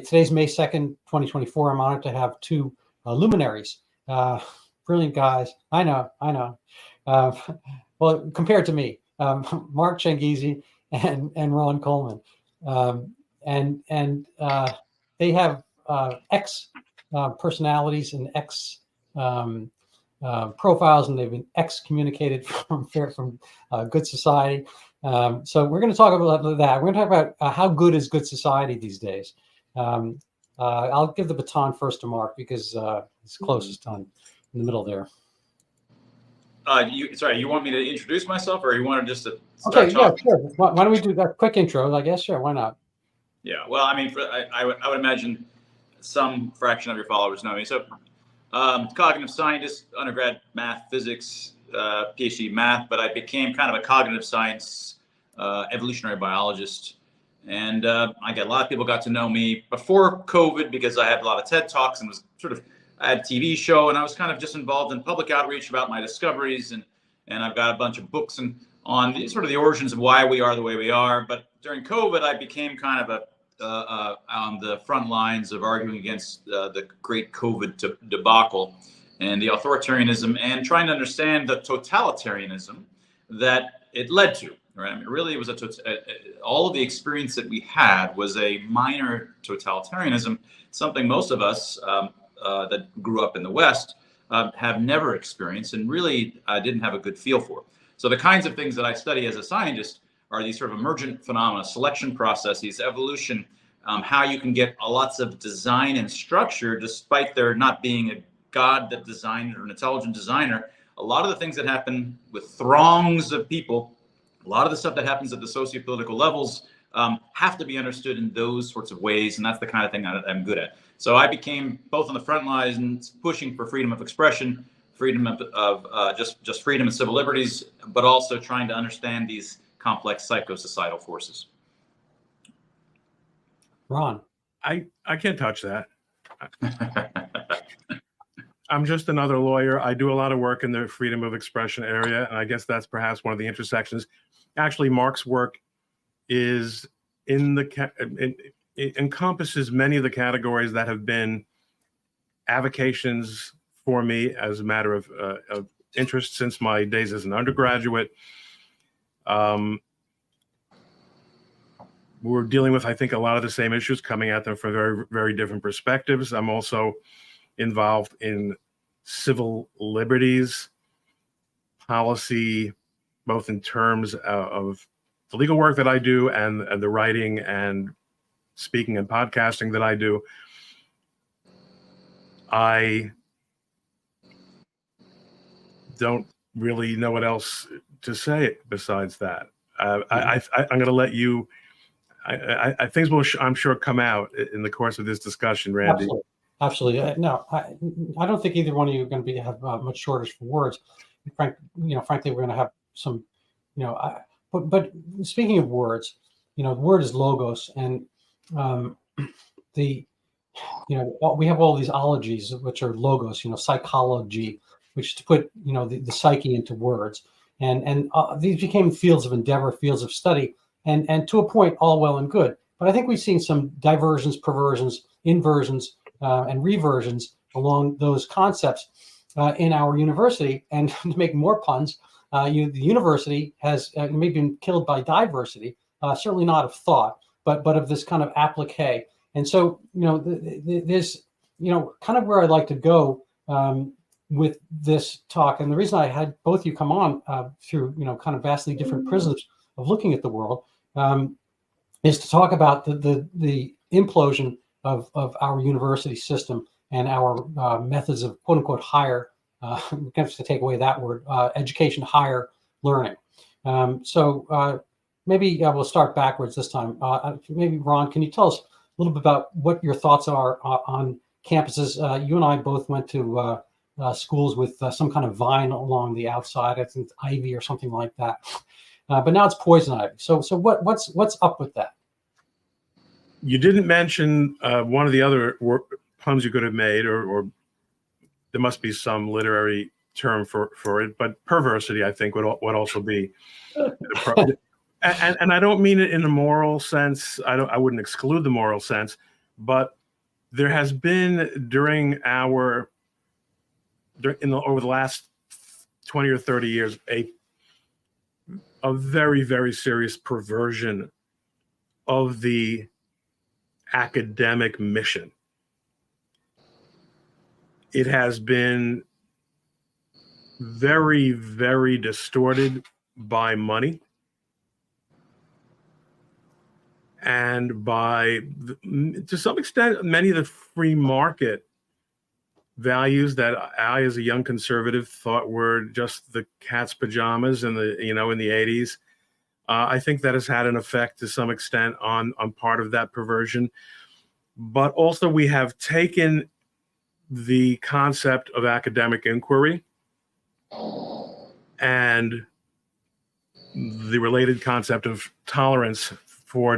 Today's May 2nd, 2024. I'm honored to have two luminaries, brilliant guys. I know. Well, compared to me, Mark Changizi and Ron Coleman. They have X personalities and X profiles, and they've been excommunicated from good society. So we're going to talk about that. We're going to talk about how good is good society these days. I'll give the baton first to Mark because it's closest on in the middle there. You want me to introduce myself, or you want to just start talking? Yeah, sure. Why don't we do that quick intro? I guess, sure. Why not? Yeah. Well, I mean, I would imagine some fraction of your followers know me. So, cognitive scientist, undergrad math, physics, PhD math, but I became kind of a cognitive science, evolutionary biologist. And I got a lot of people got to know me before COVID because I had a lot of TED Talks and I had a TV show, and I was kind of just involved in public outreach about my discoveries, and I've got a bunch of books on the origins of why we are the way we are. But during COVID, I became kind of on the front lines of arguing against the great COVID debacle and the authoritarianism, and trying to understand the totalitarianism that it led to. Right? I mean, really, it was all of the experience that we had was a minor totalitarianism, something most of us that grew up in the West have never experienced, and really didn't have a good feel for. So the kinds of things that I study as a scientist are these sort of emergent phenomena, selection processes, evolution, how you can get lots of design and structure despite there not being a God that designed it or an intelligent designer. A lot of the things that happen with throngs of people, a lot of the stuff that happens at the socio-political levels have to be understood in those sorts of ways, and that's the kind of thing that I'm good at. So I became both on the front lines pushing for freedom of expression, freedom of just freedom and civil liberties, but also trying to understand these complex psychosocietal forces. Ron, I can't touch that. I'm just another lawyer. I do a lot of work in the freedom of expression area, and I guess that's perhaps one of the intersections. Actually, Mark's work is it encompasses many of the categories that have been avocations for me as a matter of interest since my days as an undergraduate. We're dealing with, I think, a lot of the same issues, coming at them from very, very different perspectives. I'm also involved in civil liberties policy, both in terms of the legal work that I do and the writing and speaking and podcasting that I do. I don't really know what else to say besides that. I'm going to let you. Things will, I'm sure, come out in the course of this discussion, Randy. Absolutely. No, I don't think either one of you are going to have much shortage for words. Frankly, we're going to have some, But speaking of words, the word is logos, and we have all these ologies which are logos. Psychology, which is to put the psyche into words, and these became fields of endeavor, fields of study, and to a point, all well and good. But I think we've seen some diversions, perversions, inversions, and reversions along those concepts in our university. And to make more puns, the university has maybe been killed by diversity, certainly not of thought, but of this kind of applique. And so, there's, kind of where I'd like to go with this talk. And the reason I had both you come on through, kind of vastly different prisms of looking at the world is to talk about the implosion of our university system and our methods of quote unquote higher, to take away that word, education, higher learning. So maybe we'll start backwards this time. Maybe Ron, can you tell us a little bit about what your thoughts are on campuses? You and I both went to schools with some kind of vine along the outside. I think ivy or something like that. But now it's poison ivy. So what's up with that? You didn't mention one of the other puns you could have made, or there must be some literary term for it, but perversity, I think, would also be. And I don't mean it in a moral sense. I wouldn't exclude the moral sense, But there has been over the last 20 or 30 years, a very, very serious perversion of the academic mission. It has been very, very distorted by money and by, to some extent, many of the free market values that I, as a young conservative, thought were just the cat's pajamas in the in the 80s. I think that has had an effect to some extent on part of that perversion. But also, we have taken the concept of academic inquiry and the related concept of tolerance for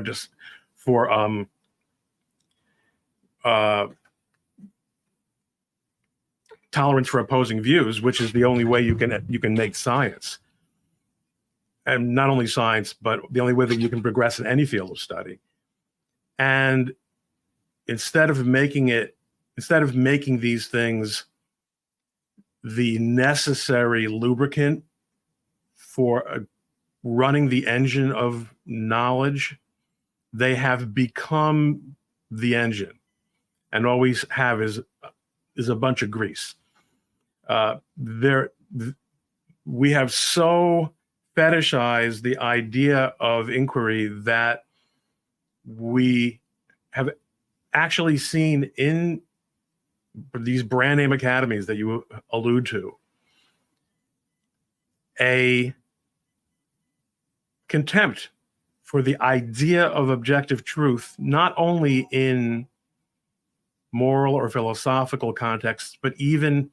tolerance for opposing views, which is the only way you can make science, and not only science, but the only way that you can progress in any field of study. And instead of making these things the necessary lubricant for running the engine of knowledge, they have become the engine, and all we have is a bunch of grease. We have so fetishized the idea of inquiry that we have actually seen in these brand name academies that you allude to a contempt for the idea of objective truth, not only in moral or philosophical contexts, but even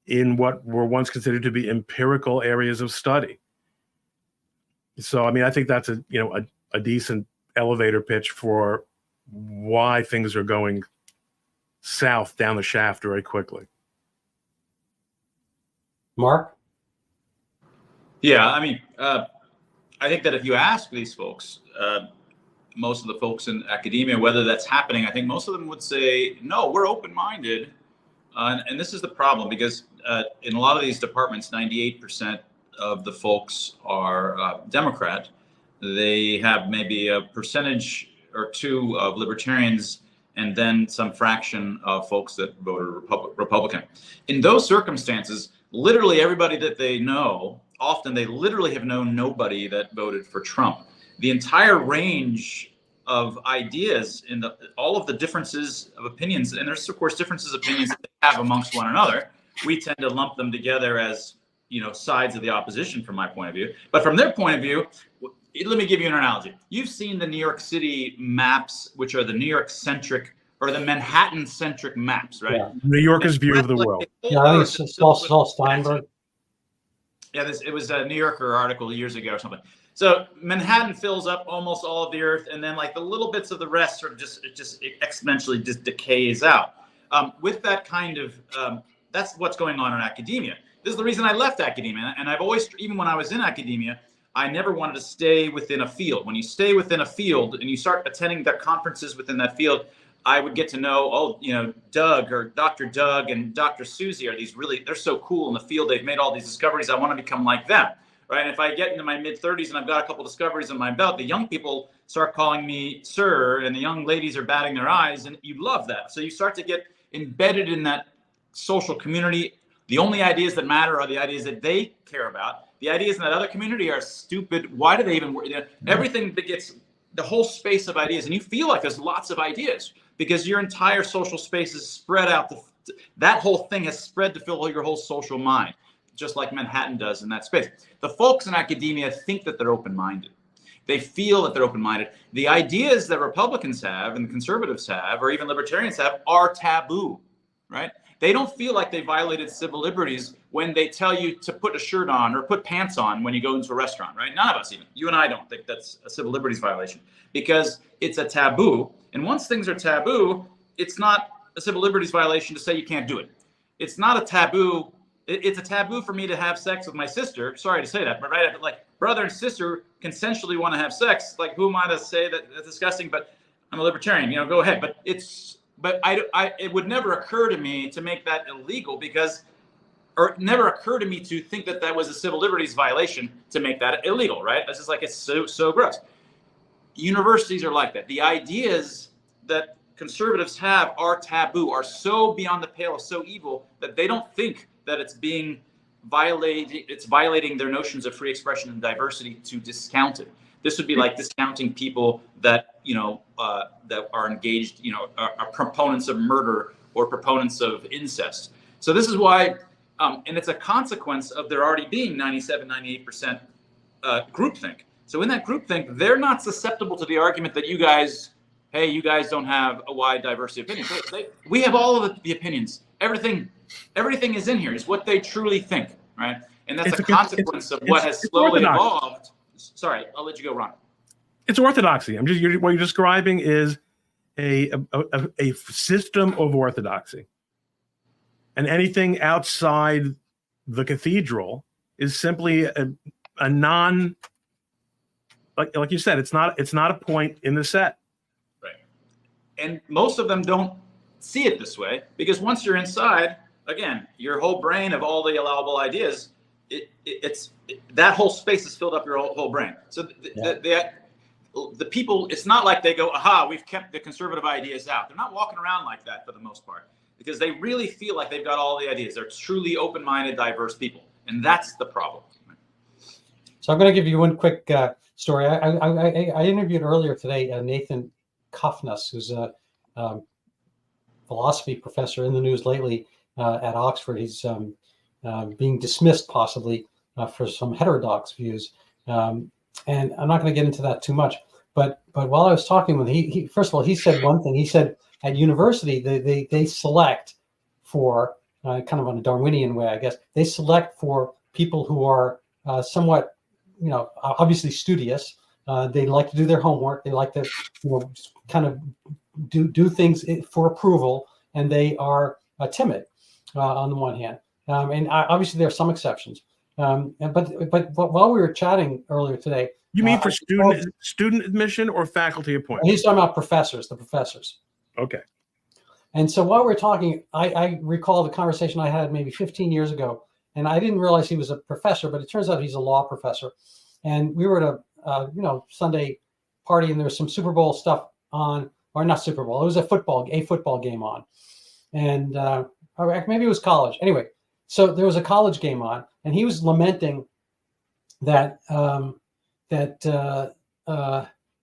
in what were once considered to be empirical areas of study. So, I mean, I think that's a decent elevator pitch for why things are going south down the shaft very quickly. Mark? Yeah, I mean, I think that if you ask these folks, most of the folks in academia, whether that's happening, I think most of them would say, no, we're open-minded. And this is the problem, because in a lot of these departments, 98% of the folks are Democrat. They have maybe a percentage or two of libertarians, and then some fraction of folks that voted Republican. In those circumstances, literally everybody that they know, often they literally have known nobody that voted for Trump. The entire range of ideas in all of the differences of opinions, and there's of course differences of opinions that they have amongst one another. We tend to lump them together as, sides of the opposition from my point of view. But from their point of view, let me give you an analogy. You've seen the New York City maps, which are the New York-centric or the Manhattan-centric maps, right? Yeah. New Yorker's view of the world. Yeah, I think it's Saul Steinberg. Yeah, it was a New Yorker article years ago or something. So Manhattan fills up almost all of the earth, and then like the little bits of the rest sort of it exponentially just decays out. With that kind of, that's what's going on in academia. This is the reason I left academia, and I've always, even when I was in academia, I never wanted to stay within a field. When you stay within a field and you start attending the conferences within that field, I would get to know, Doug or Dr. Doug and Dr. Susie are they're so cool in the field. They've made all these discoveries. I want to become like them, right? And if I get into my mid-30s and I've got a couple discoveries on my belt, the young people start calling me sir, and the young ladies are batting their eyes, and you love that. So you start to get embedded in that social community. The only ideas that matter are the ideas that they care about. The ideas in that other community are stupid. Why do they even work? Everything that gets the whole space of ideas, and you feel like there's lots of ideas because your entire social space is spread out. That whole thing has spread to fill your whole social mind, just like Manhattan does in that space. The folks in academia think that they're open-minded. They feel that they're open-minded. The ideas that Republicans have and conservatives have, or even libertarians have, are taboo, right? They don't feel like they violated civil liberties when they tell you to put a shirt on or put pants on when you go into a restaurant, right? None of us even. You and I don't think that's a civil liberties violation because it's a taboo. And once things are taboo, it's not a civil liberties violation to say you can't do it. It's not a taboo. It's a taboo for me to have sex with my sister. Sorry to say that, but right, like brother and sister consensually want to have sex. Like, who am I to say that that's disgusting? But I'm a libertarian, go ahead. But it would never occur to me to make that illegal or it never occurred to me to think that that was a civil liberties violation to make that illegal, right? It's just like, it's so gross. Universities are like that. The ideas that conservatives have are taboo, are so beyond the pale, so evil that they don't think that it's violating their notions of free expression and diversity to discount it. This would be like discounting people that, that are engaged, are proponents of murder or proponents of incest. So this is why, and it's a consequence of there already being 97-98% groupthink. So in that groupthink, they're not susceptible to the argument that you guys don't have a wide diversity of opinions. We have all of the opinions. Everything is in here. It's what they truly think, right? And that's a consequence of what has slowly evolved. Sorry, I'll let you go, Ron. It's orthodoxy. What you're describing is a system of orthodoxy, and anything outside the cathedral is simply a non. Like you said, it's not a point in the set. Right. And most of them don't see it this way, because once you're inside, again, your whole brain of all the allowable ideas, it's that whole space has filled up your whole brain. So the people, it's not like they go, aha, we've kept the conservative ideas out. They're not walking around like that for the most part, because they really feel like they've got all the ideas. They're truly open-minded, diverse people. And that's the problem. So I'm going to give you one quick story. I interviewed earlier today Nathan Kufness, who's a philosophy professor in the news lately at Oxford. He's being dismissed possibly for some heterodox views. And I'm not going to get into that too much. But while I was talking with him, he first of all, he said one thing. He said at university, they select for, kind of on a Darwinian way, I guess, they select for people who are somewhat, obviously studious. They like to do their homework. They like to, kind of do things for approval, and they are timid on the one hand. And obviously there are some exceptions. But while we were chatting earlier today, you mean for student admission or faculty appointment? He's talking about the professors. Okay. And so while we were talking, I recall the conversation I had maybe 15 years ago, and I didn't realize he was a professor, but it turns out he's a law professor. And we were at a Sunday party, and there was some Super Bowl stuff on, or not Super Bowl. It was a football game on, and maybe it was college. Anyway, so there was a college game on, and he was lamenting that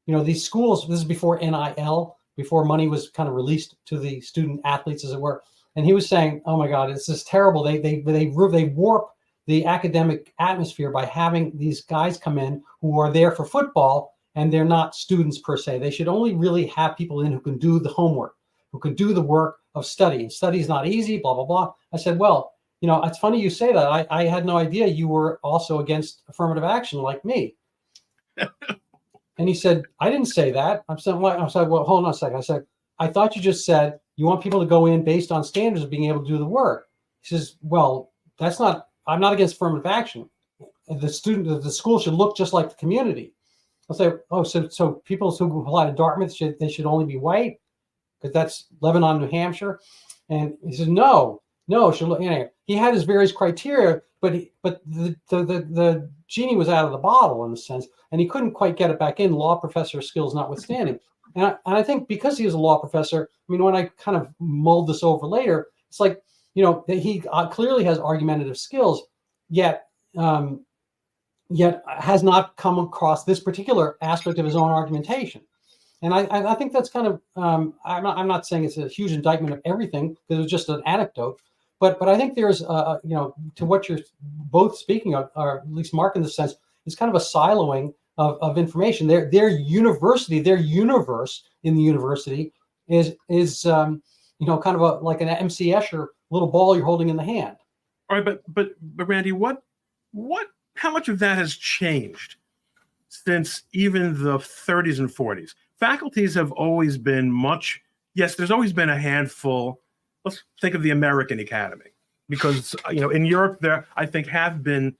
these schools. This is before NIL, before money was kind of released to the student athletes, as it were. And he was saying, "Oh my God, it's just terrible. They warp the academic atmosphere by having these guys come in who are there for football, and they're not students per se. They should only really have people in who can do the homework, who can do the work of study. And study is not easy, blah, blah, blah." I said, well, it's funny you say that. I had no idea you were also against affirmative action like me. And he said, I didn't say that. I said, well, hold on a second. I said, I thought you just said you want people to go in based on standards of being able to do the work. He says, well, I'm not against affirmative action. The school should look just like the community. I'll say, oh, so people who apply to Dartmouth they should only be white because that's Lebanon, New Hampshire. And he says, no, it should look. He had his various criteria, but the genie was out of the bottle in a sense, and he couldn't quite get it back in. Law professor skills notwithstanding, and I think because he was a law professor, when I kind of mulled this over later, it's like he clearly has argumentative skills, yet has not come across this particular aspect of his own argumentation. And I think that's kind of I'm not saying it's a huge indictment of everything because it was just an anecdote, but I think there's to what you're both speaking of, or at least Mark in this sense, is kind of a siloing of information. Their university, their universe in the university is kind of like an MC Escher little ball you're holding in the hand. All right, but Randy, how much of that has changed since even the 30s and 40s? Faculties have always been there's always been a handful. Let's think of the American Academy, because in Europe there I think have been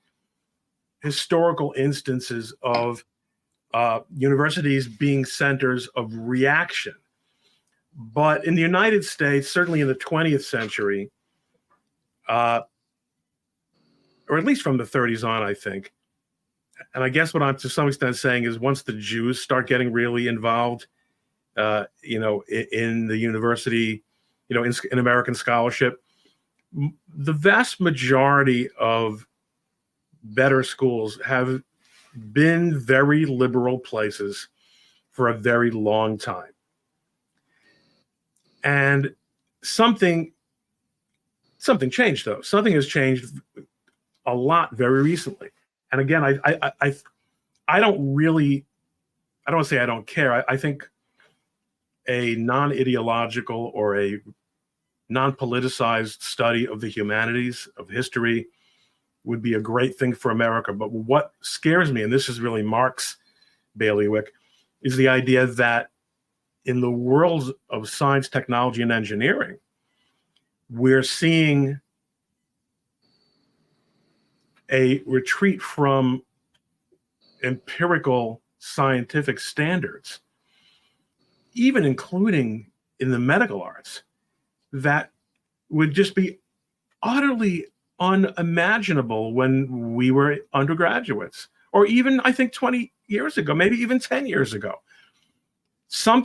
historical instances of universities being centers of reaction. But in the United States, certainly in the 20th century, or at least from the 30s on, I think, and I guess what I'm to some extent saying is once the Jews start getting really involved, in the university, in American scholarship, the vast majority of better schools have been very liberal places for a very long time. And something changed, though. Something has changed a lot very recently. And again, I don't want to say I don't care. I think a non-ideological or a non-politicized study of the humanities, of history, would be a great thing for America. But what scares me, and this is really Mark's bailiwick, is the idea that in the world of science, technology, and engineering, we're seeing a retreat from empirical scientific standards, even including in the medical arts, that would just be utterly unimaginable when we were undergraduates, or even, I think, 20 years ago, maybe even 10 years ago. Some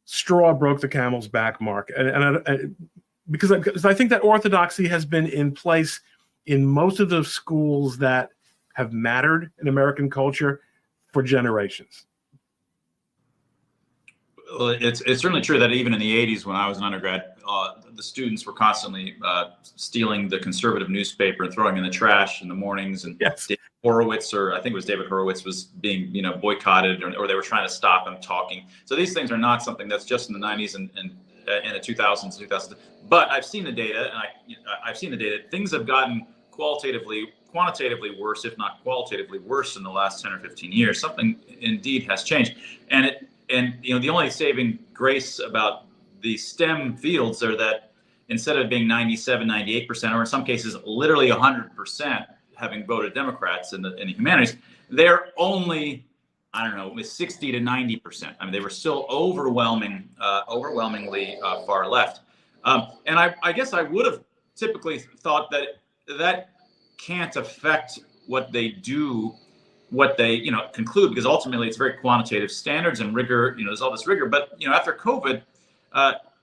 straw broke the camel's back, Mark, because I think that orthodoxy has been in place in most of the schools that have mattered in American culture for generations. Well, it's certainly true that even in the 80s, when I was an undergrad, the students were constantly stealing the conservative newspaper and throwing it in the trash in the mornings. And yes. David Horowitz, or I think it was David Horowitz, was being boycotted, or they were trying to stop him talking. So these things are not something that's just in the 90s and in the 2000s. But I've seen the data, and I've seen the data. Things have gotten quantitatively worse, if not qualitatively worse, in the last 10 or 15 years. Something indeed has changed, and the only saving grace about the STEM fields are that instead of being 97, 98%, or in some cases literally 100% having voted Democrats in the humanities, they're only, 60 to 90%. I mean, they were still overwhelmingly far left. And I guess I would have typically thought that can't affect what they do, what they conclude, because ultimately it's very quantitative standards and rigor. There's all this rigor. But after COVID,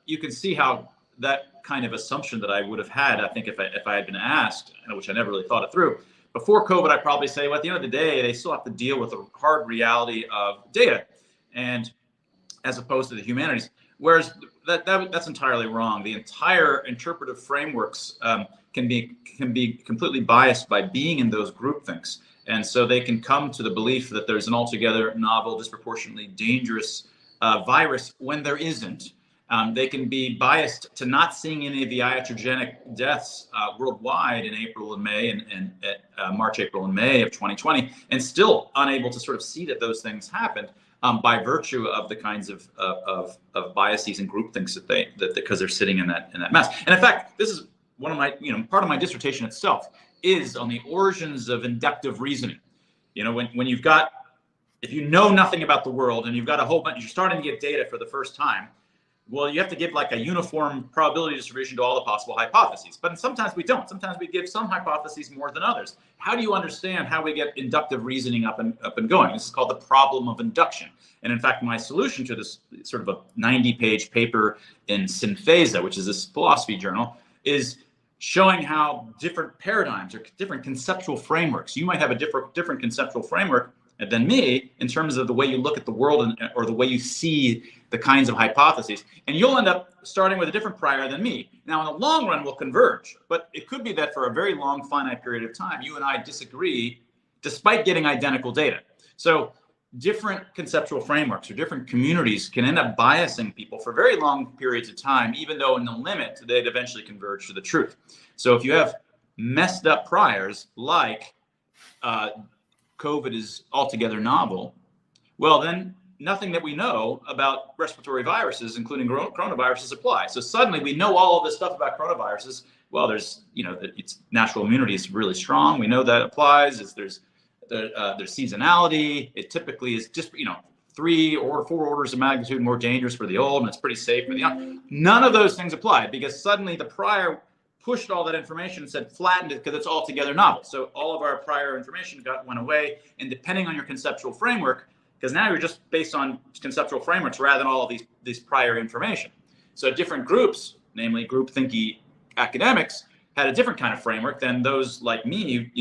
you can see how that kind of assumption that I would have had, I think, if I had been asked, which I never really thought it through. Before COVID, I'd probably say, well, at the end of the day, they still have to deal with the hard reality of data, and as opposed to the humanities. Whereas that's entirely wrong. The entire interpretive frameworks can be completely biased by being in those groupthings. And so they can come to the belief that there's an altogether novel, disproportionately dangerous virus when there isn't. They can be biased to not seeing any of the iatrogenic deaths worldwide in April and May and March, April, and May of 2020, and still unable to sort of see that those things happened by virtue of the kinds of biases and groupthings that because they're sitting in that mess. And in fact, this is one of my part of my dissertation itself is on the origins of inductive reasoning. When you've got, if you know nothing about the world and you've got a whole bunch, you're starting to get data for the first time, well, you have to give like a uniform probability distribution to all the possible hypotheses. But sometimes we don't. Sometimes we give some hypotheses more than others. How do you understand how we get inductive reasoning up and going? This is called the problem of induction. And in fact, my solution to this sort of a 90-page paper in Synthesa, which is this philosophy journal, is showing how different paradigms or different conceptual frameworks, you might have a different conceptual framework than me in terms of the way you look at the world or the way you see the kinds of hypotheses. And you'll end up starting with a different prior than me. Now, in the long run, we'll converge, but it could be that for a very long, finite period of time, you and I disagree despite getting identical data. So different conceptual frameworks or different communities can end up biasing people for very long periods of time, even though in the limit, they'd eventually converge to the truth. So if you have messed up priors like COVID is altogether novel, well, then nothing that we know about respiratory viruses, including coronaviruses, apply. So suddenly we know all of this stuff about coronaviruses. Well, there's, its natural immunity is really strong. We know that applies. There's There's seasonality. It typically is just, 3 or 4 orders of magnitude more dangerous for the old, and it's pretty safe for the young. None of those things apply because suddenly the prior pushed all that information and said flattened it because it's altogether novel. So all of our prior information went away, and depending on your conceptual framework, because now you're just based on conceptual frameworks rather than all of these prior information. So different groups, namely group-thinky academics, had a different kind of framework than those like me.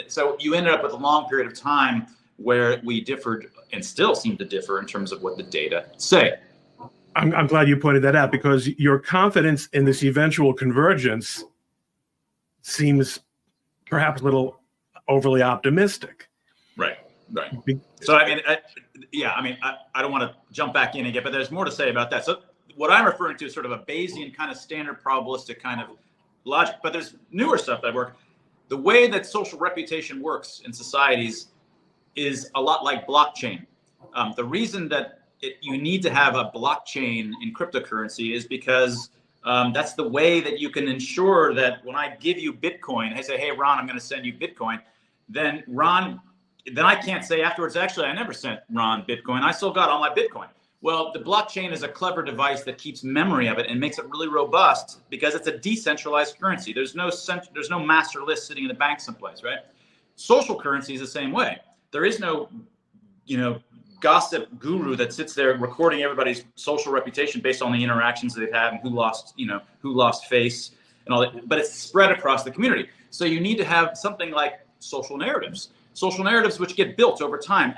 So you ended up with a long period of time where we differed and still seem to differ in terms of what the data say. I'm glad you pointed that out, because your confidence in this eventual convergence seems perhaps a little overly optimistic. Right. So, I don't want to jump back in again, but there's more to say about that. So what I'm referring to is sort of a Bayesian kind of standard probabilistic kind of logic, but there's newer stuff that work. The way that social reputation works in societies is a lot like blockchain. The reason that you need to have a blockchain in cryptocurrency is because that's the way that you can ensure that when I give you Bitcoin, I say, hey, Ron, I'm going to send you Bitcoin. Then I can't say afterwards, actually, I never sent Ron Bitcoin. I still got all my Bitcoin. Well, the blockchain is a clever device that keeps memory of it and makes it really robust because it's a decentralized currency. There's no master list sitting in the bank someplace, right? Social currency is the same way. There is no, gossip guru that sits there recording everybody's social reputation based on the interactions they've had and who lost face and all that, but it's spread across the community. So you need to have something like social narratives which get built over time,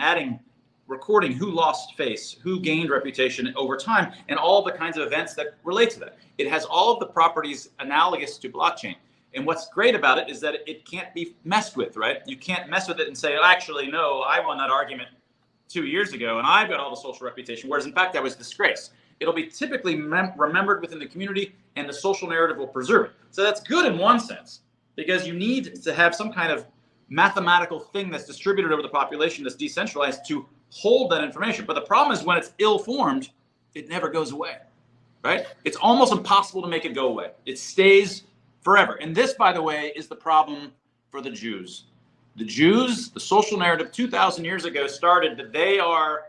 recording who lost face, who gained reputation over time, and all the kinds of events that relate to that. It has all of the properties analogous to blockchain. And what's great about it is that it can't be messed with, right? You can't mess with it and say, actually, no, I won that argument 2 years ago and I've got all the social reputation, whereas in fact that was disgrace. It'll be typically remembered within the community, and the social narrative will preserve it. So that's good in one sense, because you need to have some kind of mathematical thing that's distributed over the population that's decentralized to hold that information. But the problem is when it's ill-formed, it never goes away, right? It's almost impossible to make it go away. It stays forever. And this, by the way, is the problem for the Jews. The Jews, the social narrative 2,000 years ago started that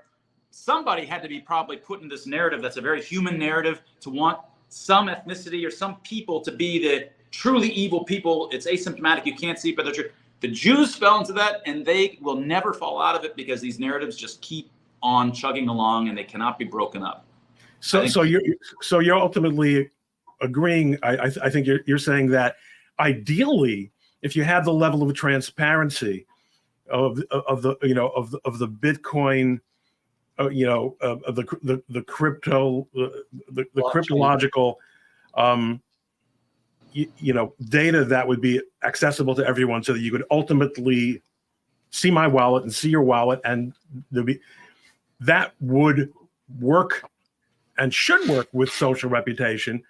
somebody had to be probably put in this narrative that's a very human narrative to want some ethnicity or some people to be the truly evil people. It's asymptomatic, you can't see, but they're true. The Jews fell into that, and they will never fall out of it because these narratives just keep on chugging along and they cannot be broken up. So you're ultimately agreeing. I think you're saying that ideally, if you have the level of transparency of the Bitcoin, of the crypto, the cryptological, data that would be accessible to everyone, so that you could ultimately see my wallet and see your wallet, and that would work and should work with social reputation.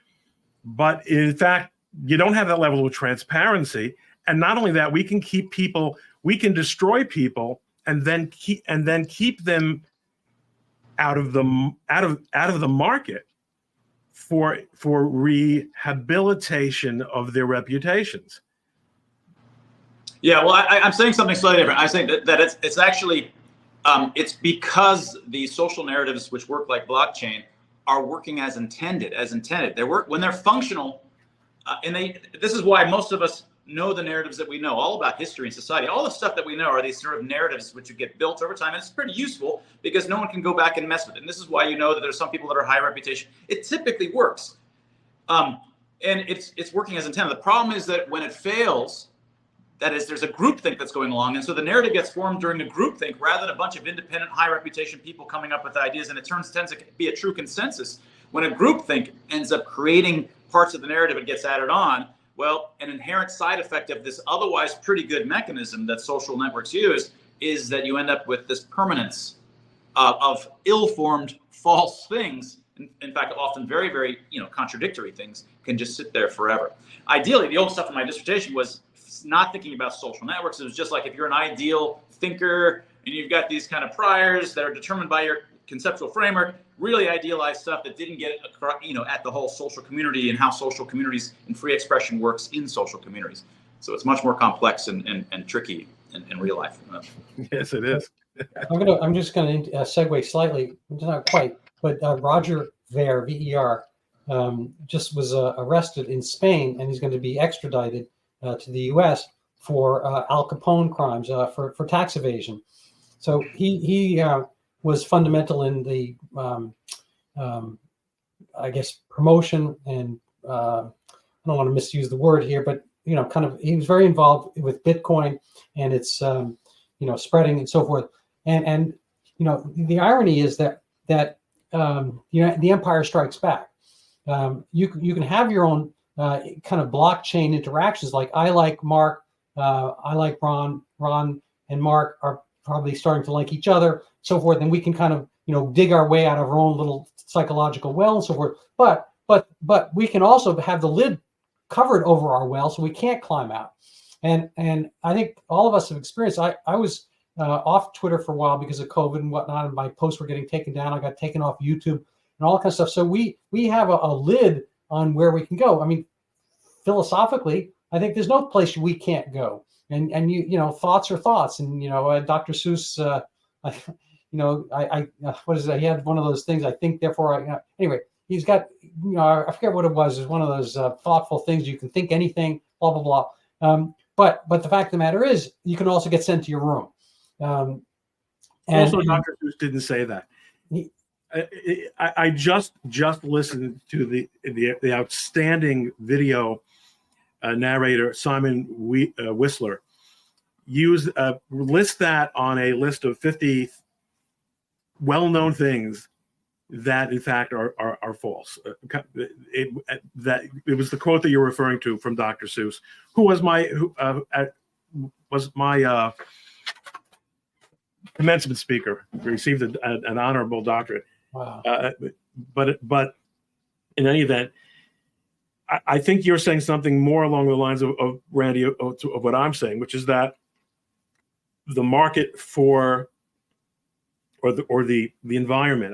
But in fact, you don't have that level of transparency. And not only that, we can destroy people and then keep them out of the market for rehabilitation of their reputations. Yeah, well, I'm saying something slightly different. I think that it's actually it's because the social narratives which work like blockchain are working as intended. They work when they're functional, this is why most of us know the narratives that we know, all about history and society. All the stuff that we know are these sort of narratives which you get built over time, and it's pretty useful because no one can go back and mess with it. And this is why you know that there's some people that are high reputation. It typically works, and it's working as intended. The problem is that when it fails, that is, there's a groupthink that's going along, and so the narrative gets formed during a groupthink rather than a bunch of independent, high reputation people coming up with ideas, and it tends to be a true consensus. When a groupthink ends up creating parts of the narrative and gets added on, well, an inherent side effect of this otherwise pretty good mechanism that social networks use is that you end up with this permanence of ill-formed false things. In fact, often very, very contradictory things can just sit there forever. Ideally, the old stuff in my dissertation was not thinking about social networks. It was just like if you're an ideal thinker and you've got these kind of priors that are determined by your conceptual framework, really idealized stuff that didn't get at the whole social community and how social communities and free expression works in social communities. So it's much more complex and tricky in real life. Yes, it is. I'm just going to segue slightly, not quite, but Roger Ver, VER, just was arrested in Spain, and he's going to be extradited to the U.S. for Al Capone crimes, for tax evasion. So he was fundamental in the, I guess, promotion and I don't want to misuse the word here, but kind of he was very involved with Bitcoin and its spreading and so forth. And the irony is that the empire strikes back. You can have your own kind of blockchain interactions, like I like Mark, I like Ron and Mark are probably starting to like each other, so forth, and we can kind of dig our way out of our own little psychological well and so forth. But we can also have the lid covered over our well, so we can't climb out. And I think all of us have experienced. I was off Twitter for a while because of COVID and whatnot, and my posts were getting taken down. I got taken off YouTube and all that kind of stuff. So we have a lid on where we can go. I mean, philosophically, I think there's no place we can't go. And thoughts are thoughts. And Dr. Seuss, what is that? He had one of those things. I think, therefore, anyway. He's got, I forget what it was. It's one of those thoughtful things. You can think anything, blah blah blah. But the fact of the matter is, you can also get sent to your room. And also, Dr. Seuss didn't say that. I just listened to the outstanding video narrator Simon Whistler list that on a list of 50 well-known things that in fact are false. It was the quote that you're referring to from Dr. Seuss, who was my commencement speaker, received an honorable doctorate. Wow. But in any event, I think you're saying something more along the lines of Randy, of what I'm saying, which is that the market for or the environment.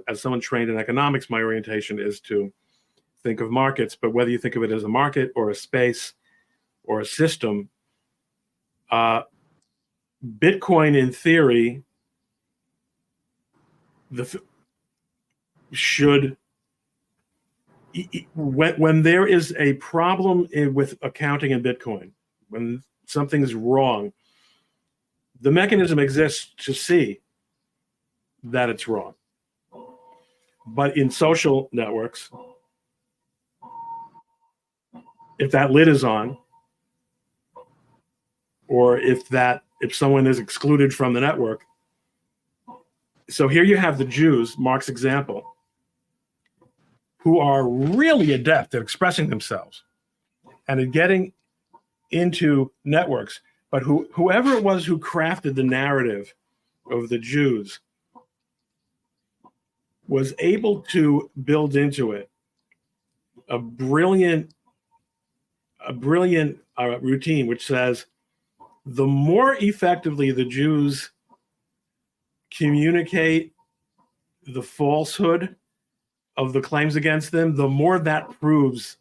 As someone trained in economics, my orientation is to think of markets, but whether you think of it as a market or a space or a system, Bitcoin in theory should, when there is a problem with accounting in Bitcoin, when something's wrong, the mechanism exists to see that it's wrong. But in social networks, if that lid is on, or if someone is excluded from the network. So here you have the Jews, Mark's example, who are really adept at expressing themselves and at getting into networks. But whoever it was who crafted the narrative of the Jews was able to build into it a brilliant routine, which says the more effectively the Jews communicate the falsehood of the claims against them, the more that proves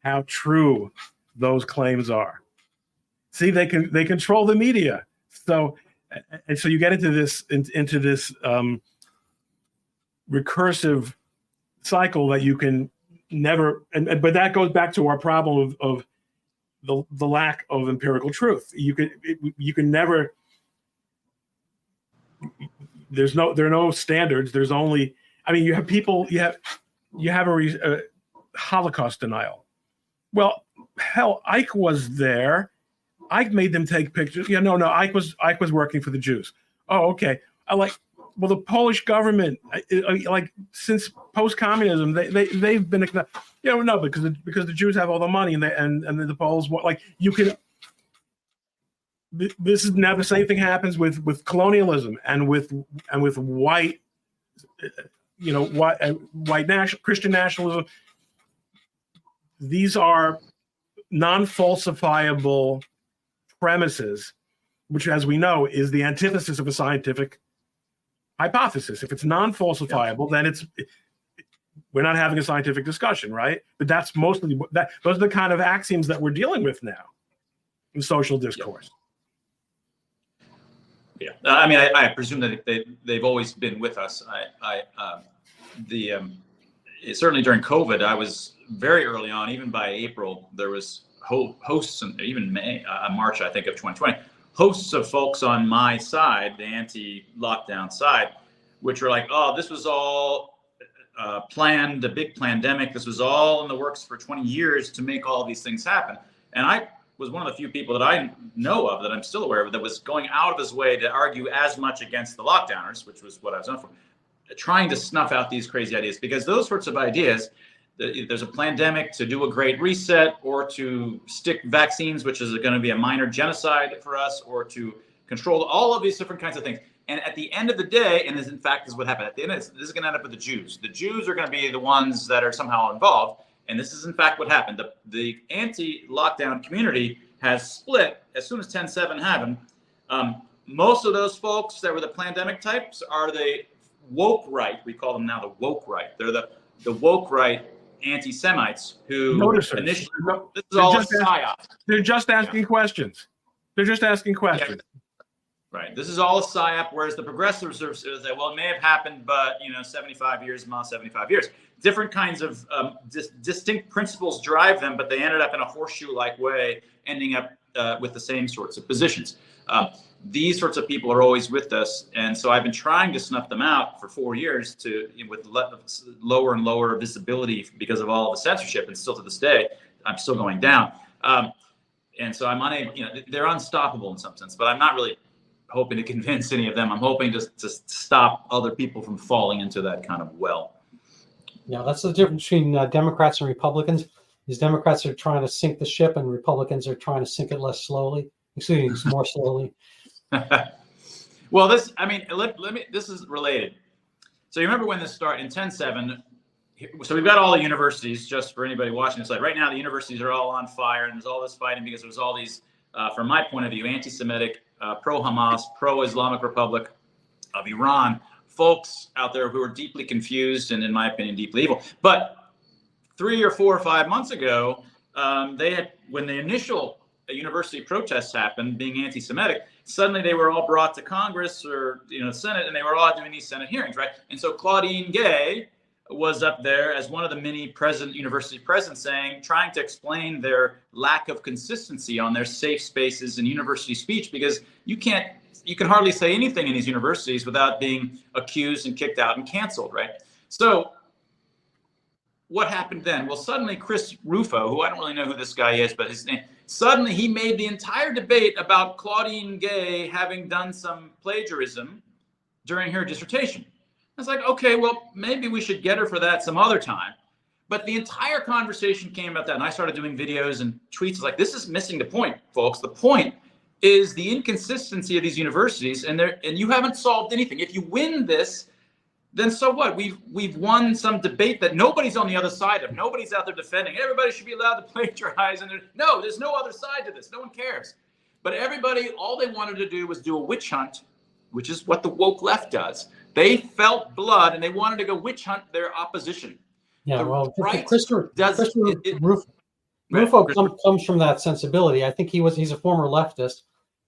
how true those claims are. See, they control the media. So you get into this recursive cycle that you can never. But that goes back to our problem of the lack of empirical truth. You can never. There are no standards. There's only. I mean, you have people. You have a Holocaust denial. Well, hell, Ike was there. Ike made them take pictures. Yeah, no. Ike was working for the Jews. Oh, okay. The Polish government, like since post-communism, they've been, because the Jews have all the money and the Poles like you can. This is now the same thing happens with colonialism and with white, white Christian nationalism. These are non-falsifiable premises, which, as we know, is the antithesis of a scientific hypothesis. If it's non-falsifiable, then we're not having a scientific discussion, right? But that's mostly that. Those are the kind of axioms that we're dealing with now in social discourse. Yeah, I mean, I presume that they've always been with us. Certainly during COVID, I was very early on. Even by April, there was hosts, and even March, I think, of 2020, hosts of folks on my side, the anti-lockdown side, which were like, "Oh, this was all planned, a big pandemic. This was all in the works for 20 years to make all these things happen." And I was one of the few people that I know of, that I'm still aware of, that was going out of his way to argue as much against the lockdowners, which was what I was known for, trying to snuff out these crazy ideas. Because those sorts of ideas, there's a pandemic to do a great reset, or to stick vaccines, which is going to be a minor genocide for us, or to control all of these different kinds of things. And at the end of the day, and this in fact is what happened, at the end, this is going to end up with the Jews. The Jews are going to be the ones that are somehow involved. And this is in fact what happened. The anti-lockdown community has split as soon as 10/7 happened. Most of those folks that were the pandemic types are the woke right. We call them now the woke right. They're the woke right anti-Semites who initially, this is all a psyop. They're just asking questions. They're just asking questions. Yeah. Right. This is all a psyop, whereas the progressives are say, well, it may have happened, but 75 years, 75 years. Different kinds of distinct principles drive them, but they ended up in a horseshoe-like way, ending up with the same sorts of positions. These sorts of people are always with us, and so I've been trying to snuff them out for 4 years with lower and lower visibility because of all the censorship, and still to this day, I'm still going down. And so I'm unable. They're unstoppable in some sense, but I'm not really hoping to convince any of them. I'm hoping to stop other people from falling into that kind of well. Yeah, that's the difference between Democrats and Republicans. Is Democrats are trying to sink the ship, and Republicans are trying to sink it less slowly, more slowly. Well, this is related. So you remember when this started in 10/7? So we've got all the universities, just for anybody watching this. Like right now, the universities are all on fire, and there's all this fighting because there's all these, from my point of view, anti-Semitic, pro-Hamas, pro-Islamic Republic of Iran folks out there who are deeply confused and, in my opinion, deeply evil. But 3 or 4 or 5 months ago, when the initial university protests happened, being anti-Semitic, suddenly they were all brought to Congress or Senate, and they were all doing these Senate hearings, right? And so Claudine Gay was up there as one of the many university presidents trying to explain their lack of consistency on their safe spaces and university speech, because you can hardly say anything in these universities without being accused and kicked out and canceled, right? So what happened then? Well, suddenly Chris Rufo, who I don't really know who this guy is, but his name, suddenly he made the entire debate about Claudine Gay having done some plagiarism during her dissertation. I was like, okay, well, maybe we should get her for that some other time. But the entire conversation came about that, and I started doing videos and tweets. I was like, this is missing the point, folks. The point is the inconsistency of these universities, and you haven't solved anything. If you win this, then so what? We've won some debate that nobody's on the other side of. Nobody's out there defending. Everybody should be allowed to plagiarize. And there's no other side to this. No one cares. But everybody, all they wanted to do was do a witch hunt, which is what the woke left does. They felt blood, and they wanted to go witch hunt their opposition. Yeah, Rufo comes from that sensibility. I think he's a former leftist,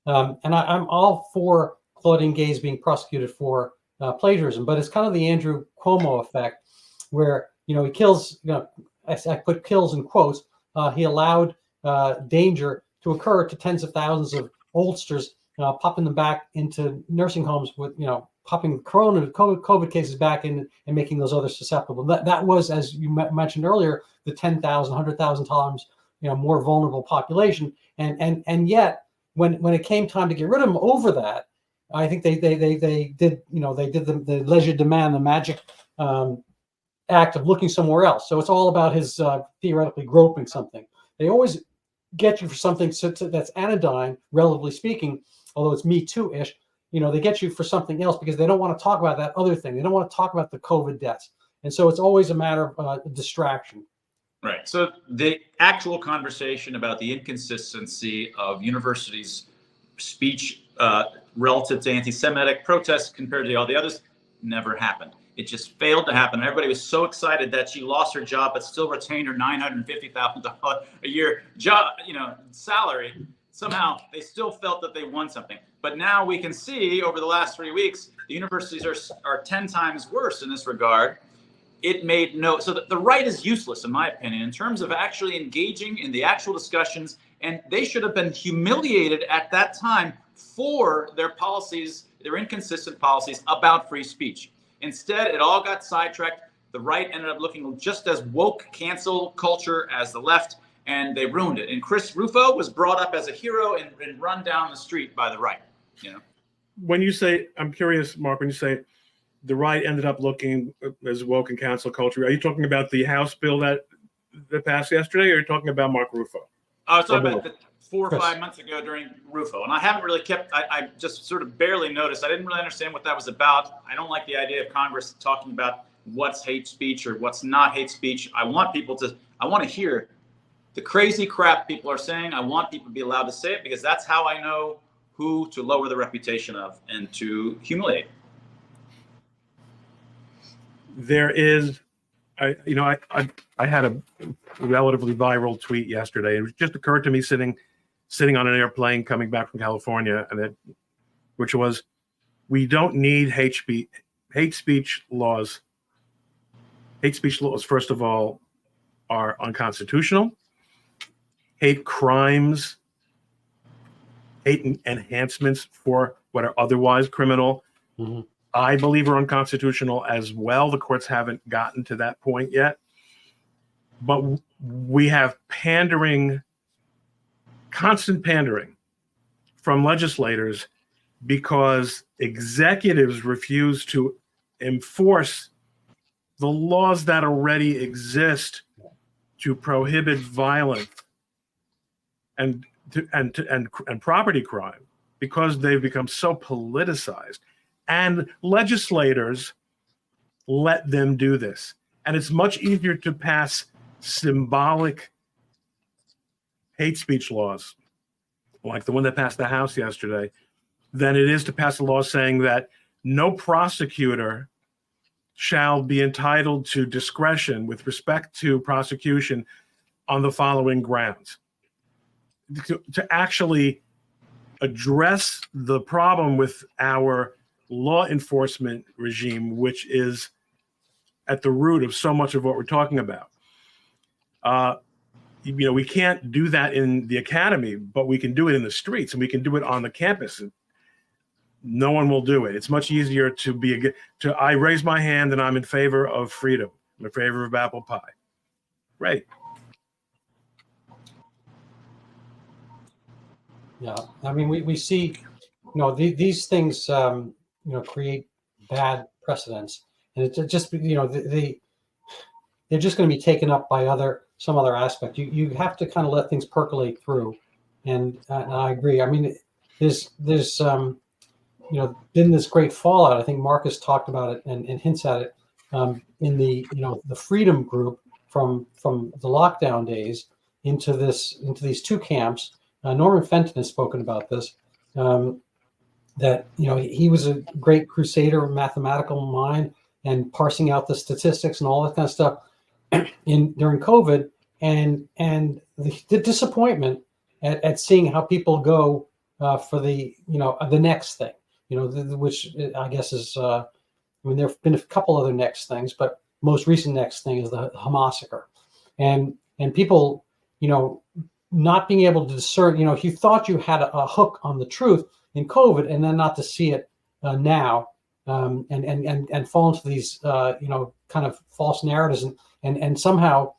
and I'm all for Claudine Gay's being prosecuted for plagiarism, but it's kind of the Andrew Cuomo effect, where he kills. I put kills in quotes. He allowed danger to occur to tens of thousands of oldsters, popping them back into nursing homes with popping COVID cases back in and making those others susceptible. That was, as you mentioned earlier, the 10,000, 100,000 times more vulnerable population. And yet, when it came time to get rid of them over that, I think they did the leisure demand, the magic act of looking somewhere else. So it's all about his theoretically groping something. They always get you for something that's anodyne, relatively speaking, although it's Me Too-ish. They get you for something else because they don't want to talk about that other thing. They don't want to talk about the COVID deaths. And so it's always a matter of distraction. Right. So the actual conversation about the inconsistency of universities' speech relative to anti-Semitic protests compared to all the others never happened. It just failed to happen. Everybody was so excited that she lost her job, but still retained her $950,000 a year job, salary. Somehow they still felt that they won something. But now we can see over the last 3 weeks, the universities are 10 times worse in this regard. It made so the right is useless, in my opinion, in terms of actually engaging in the actual discussions. And they should have been humiliated at that time for their policies, their inconsistent policies about free speech. Instead, it all got sidetracked. The right ended up looking just as woke cancel culture as the left, and they ruined it. And Chris Rufo was brought up as a hero and run down the street by the right. When you say, I'm curious, Mark, when you say the right ended up looking as woke and cancel culture, are you talking about the House bill that passed yesterday, or are you talking about Mark Rufo? I was talking about 4 or 5 months ago during Rufo, and I haven't really I just sort of barely noticed. I didn't really understand what that was about. I don't like the idea of Congress talking about what's hate speech or what's not hate speech. I want to hear the crazy crap people are saying. I want people to be allowed to say it, because that's how I know who to lower the reputation of and to humiliate. There is, I had a relatively viral tweet yesterday. It just occurred to me sitting on an airplane coming back from California, which was, we don't need hate speech laws. Hate speech laws, first of all, are unconstitutional. Hate crimes, hate enhancements for what are otherwise criminal, I believe are unconstitutional as well. The courts haven't gotten to that point yet. But we have constant pandering from legislators, because executives refuse to enforce the laws that already exist to prohibit violence and property crime, because they've become so politicized. And legislators let them do this. And it's much easier to pass symbolic hate speech laws, like the one that passed the House yesterday, than it is to pass a law saying that no prosecutor shall be entitled to discretion with respect to prosecution on the following grounds. To actually address the problem with our law enforcement regime, which is at the root of so much of what we're talking about. We can't do that in the academy, but we can do it in the streets, and we can do it on the campus. No one will do it. It's much easier to I raise my hand and I'm in favor of freedom. I'm in favor of apple pie. Right. Yeah, I mean, we see, these things, create bad precedents, and it's just, they're just going to be taken up by some other aspect. You have to kind of let things percolate through, and I agree. I mean, there's been this great fallout. I think Marcus talked about it and hints at it in the freedom group from the lockdown days into these two camps. Norman Fenton has spoken about this, that he was a great crusader, mathematical mind, and parsing out the statistics and all that kind of stuff during COVID, and the disappointment at seeing how people go for the next thing, which I guess is there have been a couple other next things, but most recent next thing is the Hamas-massacre, and people not being able to discern, if you thought you had a hook on the truth in COVID, and then not to see it now, and fall into these kind of false narratives, and somehow,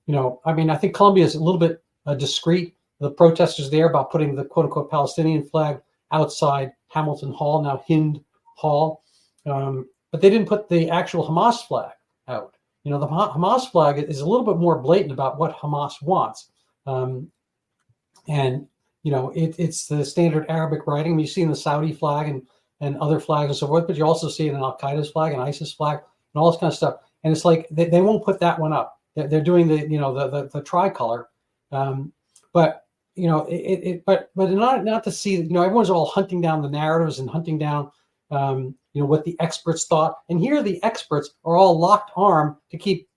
I mean, I think Colombia is a little bit discreet. The protesters there about putting the quote unquote Palestinian flag outside Hamilton Hall, now Hind Hall, but they didn't put the actual Hamas flag out. The Hamas flag is a little bit more blatant about what Hamas wants. It's the standard Arabic writing. I mean, you see in the Saudi flag and other flags and so forth, but you also see it in Al Qaeda's flag and ISIS flag and all this kind of stuff. And it's like they won't put that one up. They're doing the tricolor, but not to see. Everyone's all hunting down the narratives and hunting down what the experts thought. And here the experts are all locked arm to keep,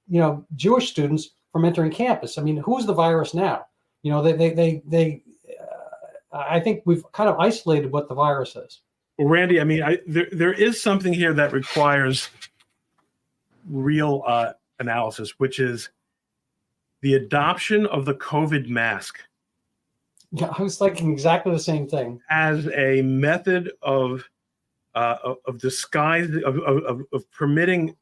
Jewish students from entering campus. I mean, who's the virus now? I think we've kind of isolated what the virus is. Well, Randy, I mean, there is something here that requires real analysis, which is the adoption of the COVID mask. Yeah, I was thinking exactly the same thing. As a method of disguise, of permitting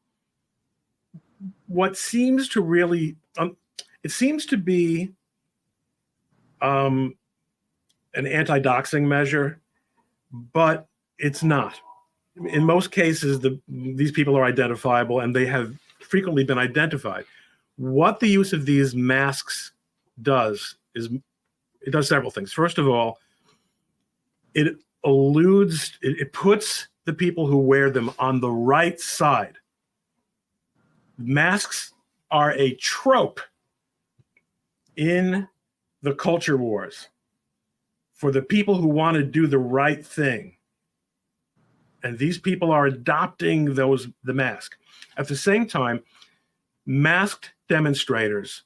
what seems to really, it seems to be an anti-doxing measure, but it's not. In most cases, these people are identifiable, and they have frequently been identified. What the use of these masks does is it does several things. First of all, it puts the people who wear them on the right side. Masks are a trope in the culture wars for the people who want to do the right thing. And these people are adopting the mask. At the same time, masked demonstrators,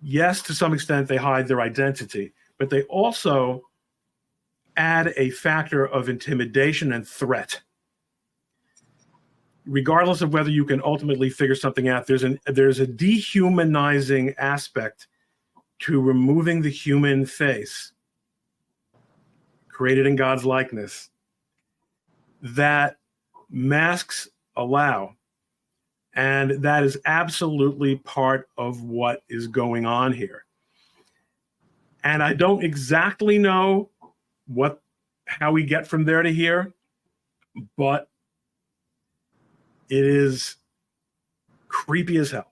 yes, to some extent, they hide their identity, but they also add a factor of intimidation and threat. Regardless of whether you can ultimately figure something out, there's a dehumanizing aspect to removing the human face, created in God's likeness, that masks allow. And that is absolutely part of what is going on here. And I don't exactly know how we get from there to here, but it is creepy as hell.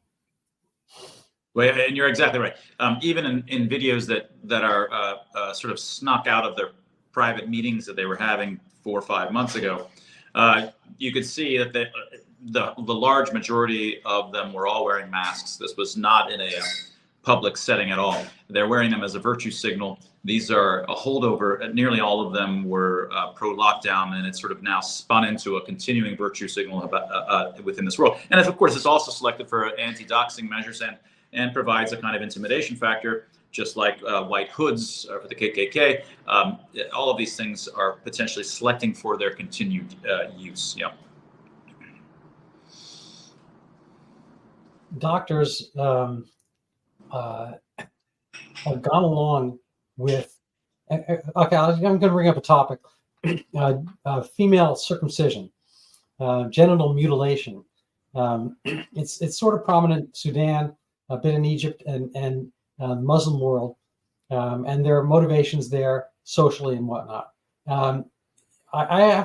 Well, and you're exactly right. Even in videos that are sort of snuck out of their private meetings that they were having 4 or 5 months ago, you could see that the large majority of them were all wearing masks. This was not in a public setting at all. They're wearing them as a virtue signal. These are a holdover. Nearly all of them were pro-lockdown, and it's sort of now spun into a continuing virtue signal about, within this world. And of course, it's also selected for anti-doxing measures and provides a kind of intimidation factor, just like white hoods for the KKK. All of these things are potentially selecting for their continued use. Yeah. Doctors have gone along with, okay, I'm going to bring up a topic, female circumcision, genital mutilation. It's sort of prominent in Sudan, a bit in Egypt and Muslim world, and there are motivations there socially and whatnot. I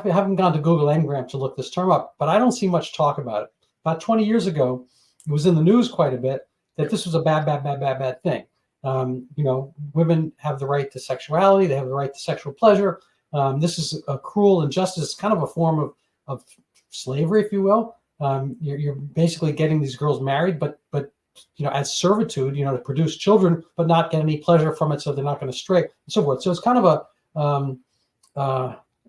haven't gone to Google Ngram to look this term up, but I don't see much talk about it. About 20 years ago, it was in the news quite a bit that this was a bad thing. Women have the right to sexuality. They have the right to sexual pleasure. This is a cruel injustice. It's kind of a form of slavery, if you will. You're basically getting these girls married, but as servitude, to produce children, but not get any pleasure from it, so they're not going to stray, and so forth. So it's kind of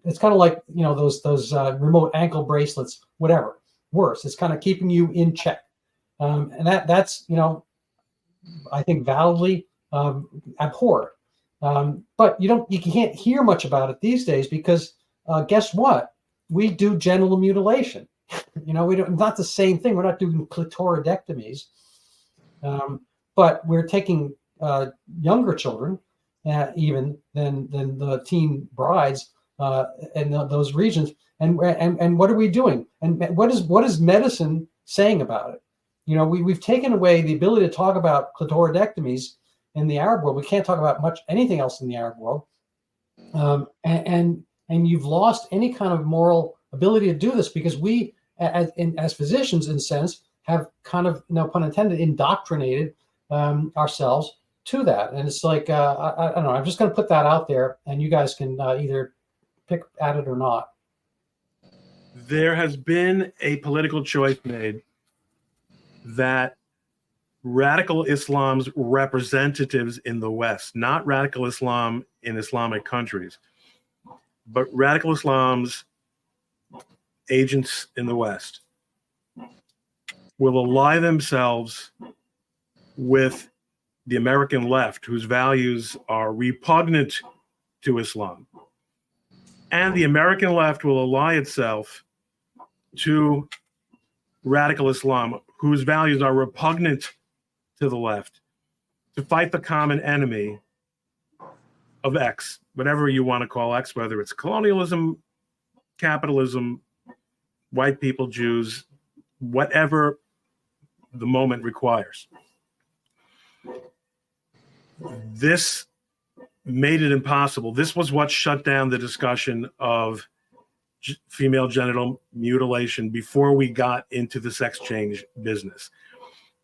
it's kind of like those remote ankle bracelets, whatever. Worse, it's kind of keeping you in check. And that's I think validly abhorred. But you can't hear much about it these days because guess what? We do genital mutilation. Not the same thing. We're not doing clitoridectomies, but we're taking younger children, even than the teen brides in those regions. And what are we doing? And what is medicine saying about it? We've taken away the ability to talk about clitoridectomies in the Arab world. We can't talk about anything else in the Arab world. And you've lost any kind of moral ability to do this because we, as physicians, in a sense, have kind of, no pun intended, indoctrinated ourselves to that. And it's like, I don't know, I'm just going to put that out there, and you guys can either pick at it or not. There has been a political choice made that radical Islam's representatives in the West, not radical Islam in Islamic countries, but radical Islam's agents in the West will ally themselves with the American left, whose values are repugnant to Islam. And the American left will ally itself to radical Islam, whose values are repugnant to the left, to fight the common enemy of X, whatever you want to call X, whether it's colonialism, capitalism, white people, Jews, whatever the moment requires. This made it impossible. This was what shut down the discussion of female genital mutilation before we got into the sex change business.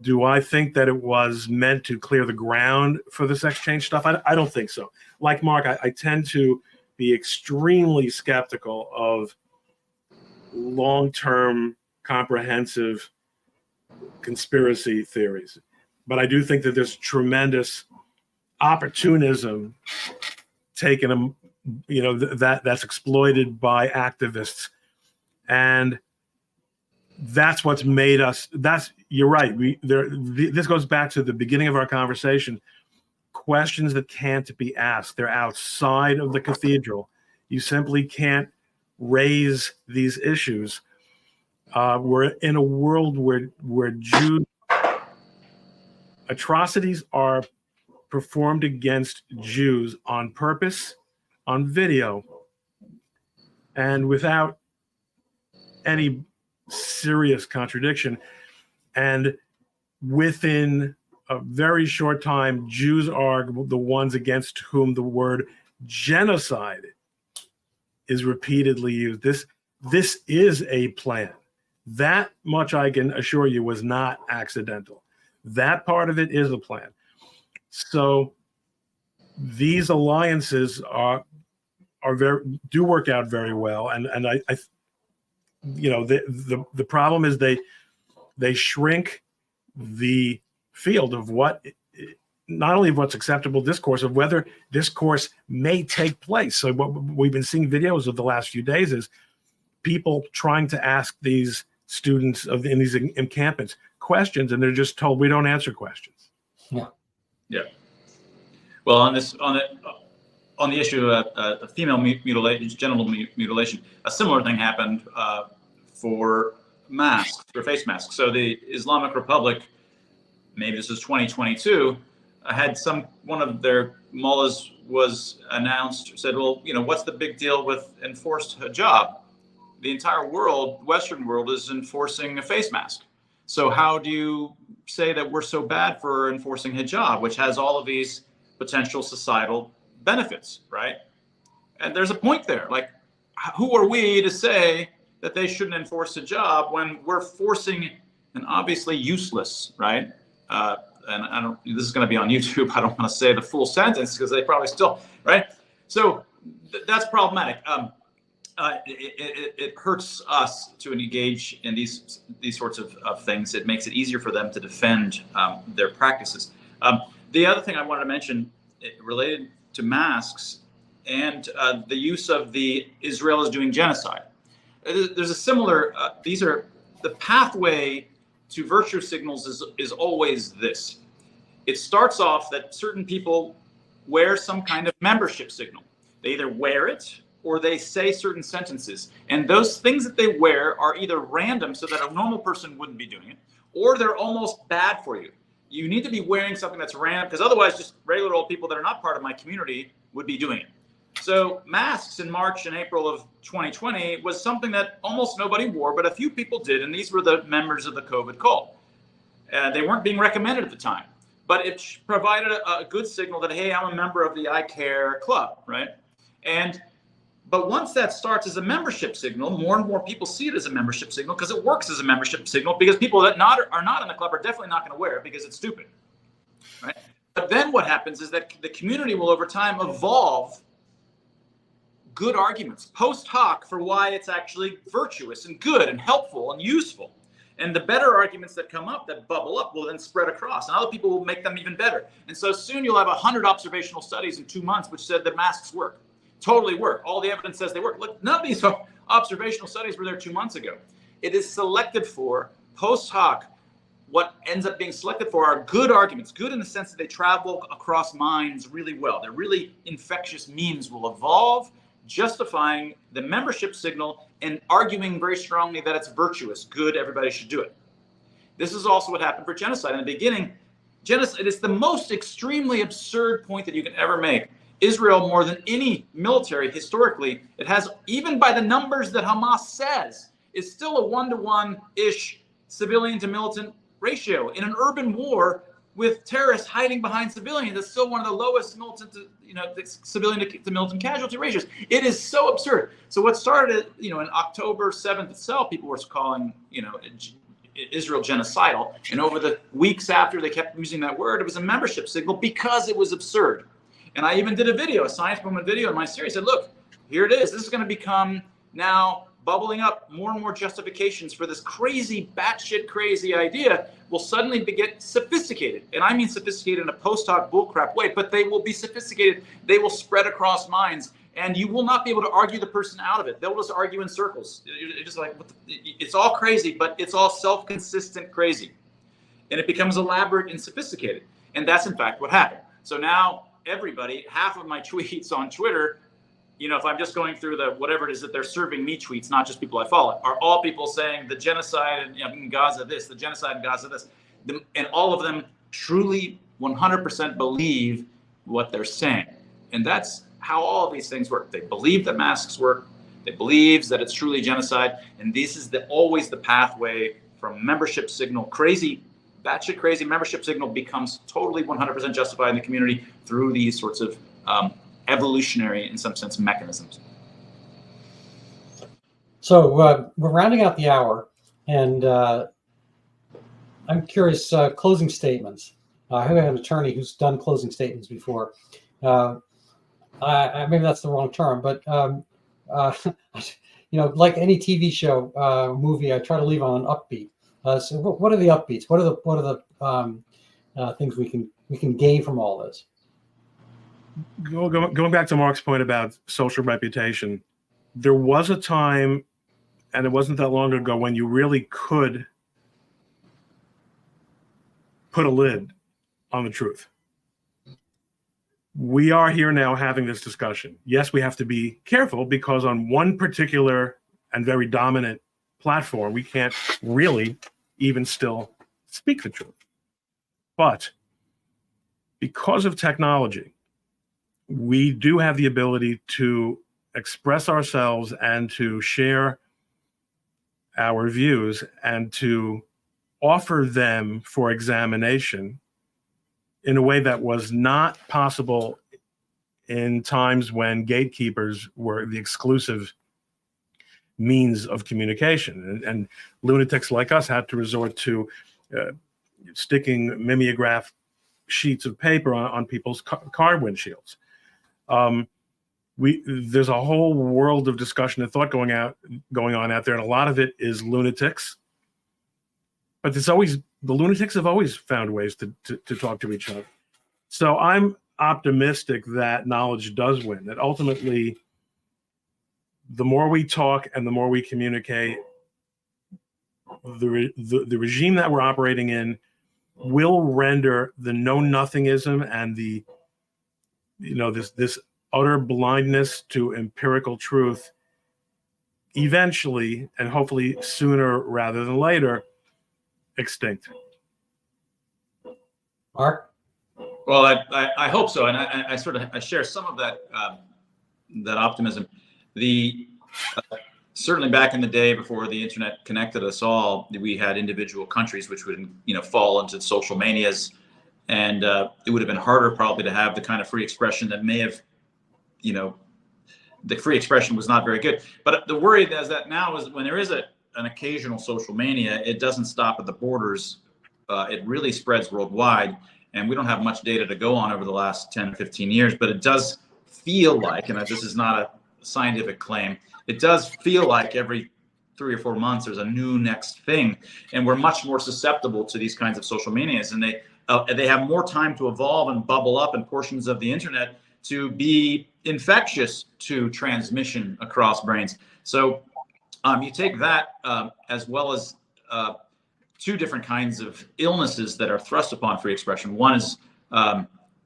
Do I think that it was meant to clear the ground for the sex change stuff? I don't think so. Like Mark, I tend to be extremely skeptical of long-term, comprehensive conspiracy theories. But I do think that there's tremendous opportunism taken, that's exploited by activists. And that's what's made us, you're right. This goes back to the beginning of our conversation. Questions that can't be asked. They're outside of the cathedral. You simply can't raise these issues. We're in a world where Jews, atrocities are performed against Jews on purpose, on video, and without any serious contradiction. And within a very short time, Jews are the ones against whom the word genocide is repeatedly used. This is a plan. That much I can assure you was not accidental. That part of it is a plan. So these alliances do work out very well, and the problem is they shrink the field of what, not only of what's acceptable discourse, of whether discourse may take place. So what we've been seeing videos of the last few days is people trying to ask these students in these encampments questions, and they're just told, we don't answer questions. Yeah. Well, on the issue of female mutilation, genital mutilation, a similar thing happened for masks, for face masks. So the Islamic Republic, maybe this is 2022, had one of their mullahs was announced, said, well, what's the big deal with enforced hijab? The entire world, Western world, is enforcing a face mask. So how do you say that we're so bad for enforcing hijab, which has all of these potential societal benefits, right? And there's a point there. Like, who are we to say that they shouldn't enforce hijab when we're forcing an obviously useless, right? And this is going to be on YouTube. I don't want to say the full sentence because they probably still, right? So that's problematic. It hurts us to engage in these sorts of things. It makes it easier for them to defend their practices. The other thing I wanted to mention related to masks and the use of Israel is doing genocide. There's a similar, these are the pathway to virtue signals is always this. It starts off that certain people wear some kind of membership signal. They either wear it or they say certain sentences. And those things that they wear are either random so that a normal person wouldn't be doing it, or they're almost bad for you. You need to be wearing something that's random, because otherwise just regular old people that are not part of my community would be doing it. So masks in March and April of 2020 was something that almost nobody wore, but a few people did, and these were the members of the COVID cult. They weren't being recommended at the time, but it provided a good signal that, hey, I'm a member of the I Care club, right? But once that starts as a membership signal, more and more people see it as a membership signal because it works as a membership signal, because people that are not in the club are definitely not going to wear it because it's stupid, right? But then what happens is that the community will over time evolve good arguments post hoc for why it's actually virtuous and good and helpful and useful. And the better arguments that come up, that bubble up, will then spread across, and other people will make them even better. And so soon you'll have 100 observational studies in 2 months which said that masks work. totally work. All the evidence says they work. Look, none of these observational studies were there 2 months ago. It is selected for post hoc. What ends up being selected for are good arguments, good in the sense that they travel across minds really well. They're really infectious memes will evolve, justifying the membership signal and arguing very strongly that it's virtuous, good, everybody should do it. This is also what happened for genocide. In the beginning, genocide is the most extremely absurd point that you can ever make. Israel, more than any military historically, it has, even by the numbers that Hamas says, is still a 1-to-1-ish civilian to militant ratio. In an urban war with terrorists hiding behind civilians, that's still one of the lowest militant to, civilian to militant casualty ratios. It is so absurd. So what started, in October 7th itself, people were calling, Israel genocidal. And over the weeks after they kept using that word, it was a membership signal because it was absurd. And I even did a video, a science movement video in my series. I said, look, here it is. This is going to become now bubbling up more and more justifications for this crazy, batshit crazy idea will suddenly get sophisticated. And I mean sophisticated in a post hoc bullcrap way, but they will be sophisticated. They will spread across minds. And you will not be able to argue the person out of it. They'll just argue in circles. It's just like, it's all crazy, but it's all self-consistent crazy. And it becomes elaborate and sophisticated. And that's in fact what happened. So now everybody, half of my tweets on Twitter, if I'm just going through the whatever it is that they're serving me tweets, not just people I follow, are all people saying the genocide in Gaza this, the genocide in Gaza this. And all of them truly 100% believe what they're saying. And that's how all of these things work. They believe that masks work. They believe that it's truly genocide. And this is always the pathway from membership signal, crazy, batshit crazy membership signal becomes totally 100% justified in the community through these sorts of evolutionary, in some sense, mechanisms. So we're rounding out the hour, and I'm curious, closing statements. I have an attorney who's done closing statements before. Maybe that's the wrong term, but like any TV show, movie, I try to leave on an upbeat. So what are the upbeats? What are the things we can gain from all this? Going back to Mark's point about social reputation, there was a time, and it wasn't that long ago, when you really could put a lid on the truth. We are here now having this discussion. Yes, we have to be careful because on one particular and very dominant platform, we can't really even still speak the truth. But because of technology, we do have the ability to express ourselves and to share our views and to offer them for examination in a way that was not possible in times when gatekeepers were the exclusive means of communication. And lunatics like us had to resort to sticking mimeograph sheets of paper on people's car windshields. There's a whole world of discussion and thought going on out there, and a lot of it is lunatics. But the lunatics have always found ways to talk to each other. So I'm optimistic that knowledge does win, that ultimately the more we talk and the more we communicate, the regime that we're operating in will render the know-nothingism and the this utter blindness to empirical truth eventually, and hopefully sooner rather than later, extinct. Mark? Well, I hope so, and I share some of that that optimism. Certainly back in the day before the internet connected us all, we had individual countries which would fall into social manias, and it would have been harder probably to have the kind of free expression that may have, the free expression was not very good. But the worry is that now is when there is an occasional social mania, it doesn't stop at the borders. It really spreads worldwide, and we don't have much data to go on over the last 10 or 15 years, but it does feel like, and this is not a scientific claim, it does feel like every 3 or 4 months there's a new next thing, and we're much more susceptible to these kinds of social manias, and they have more time to evolve and bubble up, and portions of the internet to be infectious to transmission across brains. So you take that as well as two different kinds of illnesses that are thrust upon free expression. One is,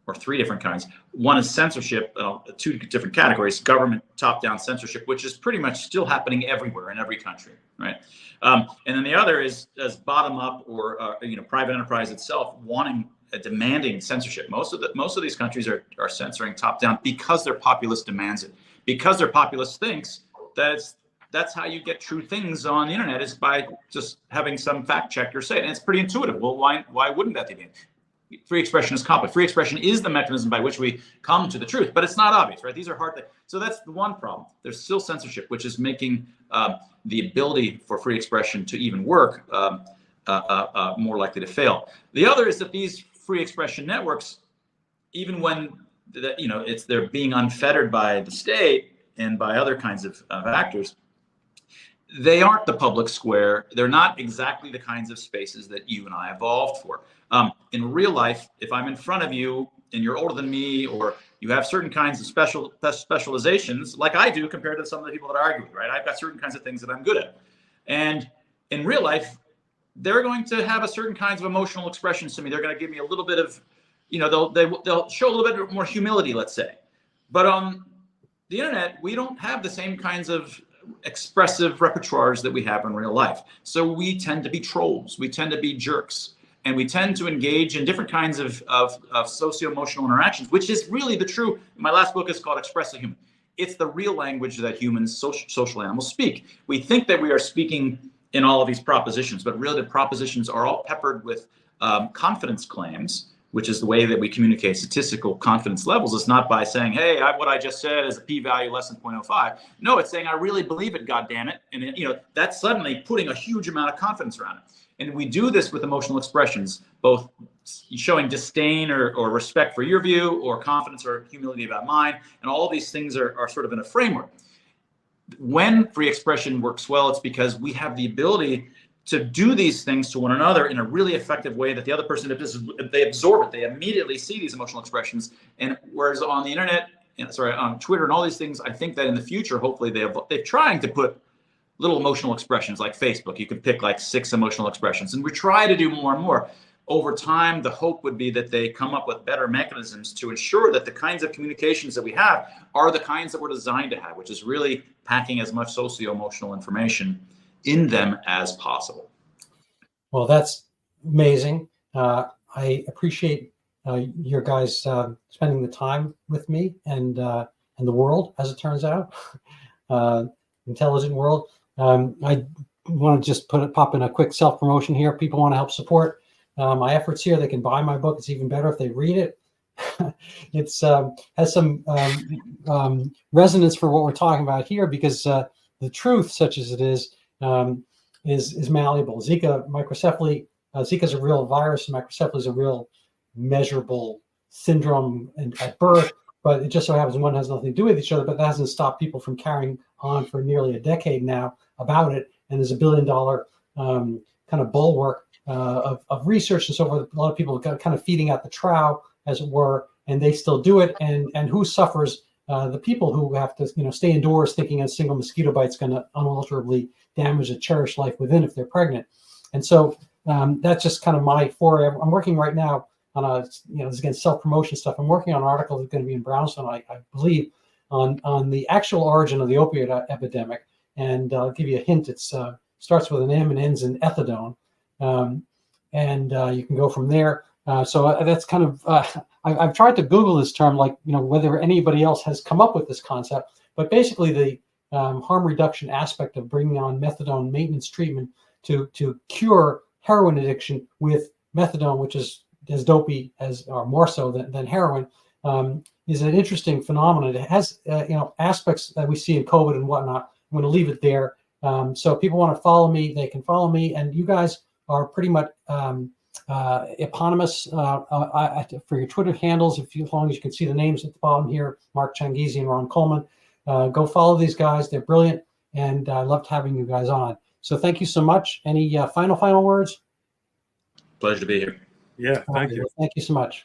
or three different kinds. One is censorship, two different categories: government top-down censorship, which is pretty much still happening everywhere in every country, right? And then the other is as bottom-up, or private enterprise itself demanding censorship. Most of these countries are censoring top-down because their populace demands it. Because their populace thinks that that's how you get true things on the internet, is by just having some fact checker say it. And it's pretty intuitive. Well, why wouldn't that be? Free expression is complex. Free expression is the mechanism by which we come to the truth, but it's not obvious, right? These are hard things. So that's the one problem. There's still censorship, which is making the ability for free expression to even work more likely to fail. The other is that these free expression networks, even when they're being unfettered by the state and by other kinds of actors, they aren't the public square. They're not exactly the kinds of spaces that you and I evolved for. In real life, if I'm in front of you and you're older than me, or you have certain kinds of specializations, like I do compared to some of the people that I argue with, right? I've got certain kinds of things that I'm good at. And in real life, they're going to have a certain kinds of emotional expressions to me. They're going to give me a little bit of, they'll show a little bit more humility, let's say. But on the internet, we don't have the same kinds of expressive repertoires that we have in real life. So we tend to be trolls. We tend to be jerks. And we tend to engage in different kinds of socio-emotional interactions, which is really the true. My last book is called Express a Human. It's the real language that humans, social animals, speak. We think that we are speaking in all of these propositions, but really the propositions are all peppered with confidence claims, which is the way that we communicate statistical confidence levels. It's not by saying, hey, what I just said is a p-value less than 0.05. No, it's saying I really believe it, goddammit. And that's suddenly putting a huge amount of confidence around it. And we do this with emotional expressions, both showing disdain or respect for your view, or confidence or humility about mine. And all of these things are sort of in a framework. When free expression works well, it's because we have the ability to do these things to one another in a really effective way that the other person, if they absorb it, they immediately see these emotional expressions. And whereas on the internet, on Twitter and all these things, I think that in the future, hopefully they're trying to put little emotional expressions, like Facebook. You can pick like 6 emotional expressions, and we try to do more and more. Over time, the hope would be that they come up with better mechanisms to ensure that the kinds of communications that we have are the kinds that we're designed to have, which is really packing as much socio-emotional information in them as possible. Well, that's amazing. I appreciate your guys spending the time with me and the world, as it turns out, intelligent world. I want to just pop in a quick self-promotion here. People want to help support my efforts here. They can buy my book. It's even better if they read it. It's has some resonance for what we're talking about here, because the truth, such as it is malleable. Zika microcephaly. Zika is a real virus, and microcephaly is a real measurable syndrome at birth. But it just so happens one has nothing to do with each other. But that hasn't stopped people from carrying on for nearly a decade now about it. And there's $1 billion kind of bulwark of research and so forth. A lot of people are kind of feeding out the trough, as it were, and they still do it. And who suffers? The people who have to stay indoors, thinking a single mosquito bite is going to unalterably damage a cherished life within if they're pregnant. And so that's just kind of my foray. I'm working right now on this is again self-promotion stuff. I'm working on an article that's going to be in Brownstone, I believe, on the actual origin of the opioid epidemic. And I'll give you a hint. It starts with an M and ends in ethadone, and you can go from there. So that's kind of I've tried to Google this term, like whether anybody else has come up with this concept. But basically, the harm reduction aspect of bringing on methadone maintenance treatment to cure heroin addiction with methadone, which is as dopey or more so than heroin, is an interesting phenomenon. It has aspects that we see in COVID and whatnot. I'm going to leave it there. So people want to follow me, they can follow me, and you guys are pretty much eponymous for your Twitter handles. As long as you can see the names at the bottom here, Mark Changizi and Ron Coleman. Go follow these guys; they're brilliant, and I loved having you guys on. So thank you so much. Any final words? Pleasure to be here. Yeah, thank you. Thank you so much.